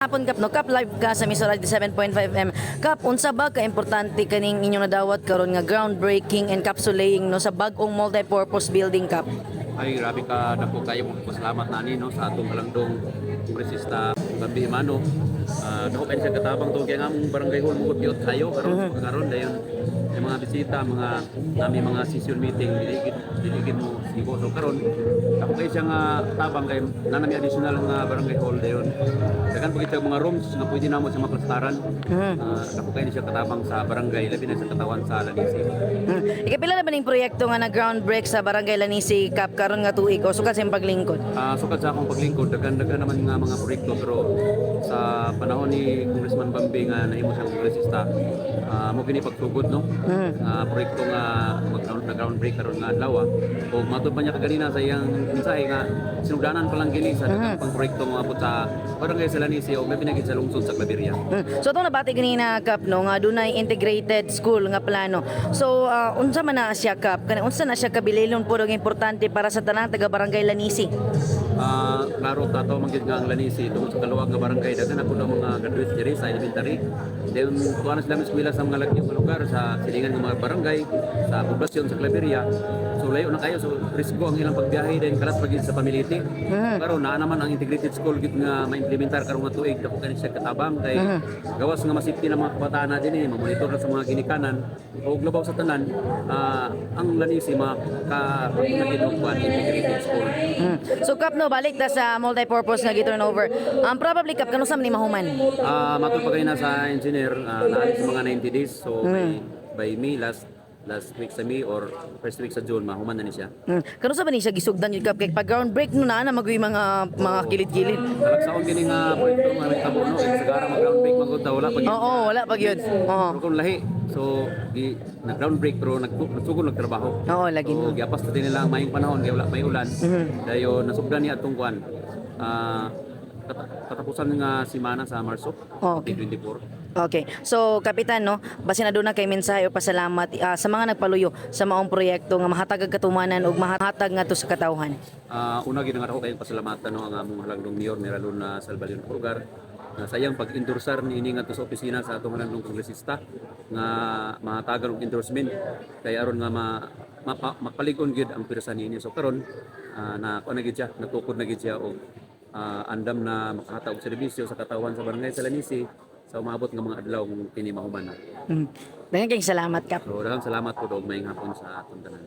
Hapon kap no kap live ka sa Miso 7.5 M. Kap unsa ba ka importante kaning inyong nadawat karon nga groundbreaking and capsulaying no sa bag-ong multi-purpose building kap? Ay, grabe ka na po kayo mga pasalamat nani no sa atong kalandong kongresista Bambi Mano. Dako kayo sa katabang to kaya nga mong barangay hall mo kuyot kayo karon dayon yung mga bisita, mga session meeting diligid mo sigo so karon ako kayo siya nga tabang kay nanami additional nga barangay hall dayon. Dagan pagit mga rooms nga pwede namo sa maplastaran. Dako kayo siya katabang sa barangay labi na sa katawan sa Lanisi. Ikapila na ba ning proyekto nga na groundbreak sa Barangay Lanisi kap karon nga tuig o sukad sa imong paglingkod? Sukad sa akong paglingkod, dagan naman nga mga proyekto pero sa panahon ni Congressman Bambi nga nahimo siyang kongresista, mo kini pagsugod no. Proyekto nga groundbreak karon nga adlaw o matud pa niya kaganina sa iyang mensahe nga sinugdanan pa lang kini sa daghang pang proyekto nga abot sa Barangay sa Lanisi o may pinagid sa lungsod sa Claveria. So itong nabati ganina kap no nga dunay integrated school nga plano. So unsa man na siya kap? Kana unsa na siya kabililon puro nga importante para sa tanang taga Barangay Lanisi? Klaro tato manggid nga ang Lanisi tungod sa kaluwag nga barangay daghan ako ng mga graduates diri sa elementary. Then tuwa na sila eskwela sa mga lagyong nga lugar sa silingan ng mga barangay sa poblasyon sa Claveria. So layo na kayo so risgo ang ilang pagbiyahe din kalas pagid sa pamiliti. Karon naa naman ang integrated school gid nga ma-implementar karon nga tuig dako kani siya katabang kay gawas nga masipti ng mga kabataan na dinhi mamonitor na sa mga ginikanan o labaw sa tanan ang Lanisi maka integrated school. So kap no balik ta sa multi-purpose nga gi-turnover. Probably kap kanusam ni mahuman. Matul pa kayo na sa engineer naalis sa mga 90 days so by May last week sa May or first week sa June mahuman na ni siya. Kanusam ba ni siya gisugdan yung kap kay pag groundbreak no na magoy mga kilid-kilid. Talagsaon kini nga proyekto nga nagtabo no sa gara mag-groundbreak magud wala pa gyud. Oo, wala pa gyud. Oo. Pero kung lahi so nag-groundbreak pero nagsugod nagtrabaho. Oo, lagi So no. giapas na din nila ang mayong panahon kay wala may ulan. Dayon nasugdan niya atong kuan. Katapusan nga semana sa Marso Okay. 2024. Okay. So, Kapitan, no, basin na doon na kay mensahe o pasalamat sa mga nagpaluyo sa maong proyekto nga mahatag ang katumanan o mahatag nga to sa katawhan. Una gid nga ako kayong pasalamatan no ang among halangdong mayor Meralon Salvalion Pulgar. Sayang pag-endorsar ni ini nga to sa opisina sa atong halangdong kongresista nga mahatagan og endorsement kay aron nga mapalig-on gid ang pirsa niini. So karon na kuan na gid siya, natukod na gid siya og andam na makahatag og serbisyo sa katawhan sa Barangay sa Lanisi sa umabot nga mga adlaw kini mahuman na. Daghang kayong salamat, Kap. So daghang salamat po og maayong hapon sa atong tanan.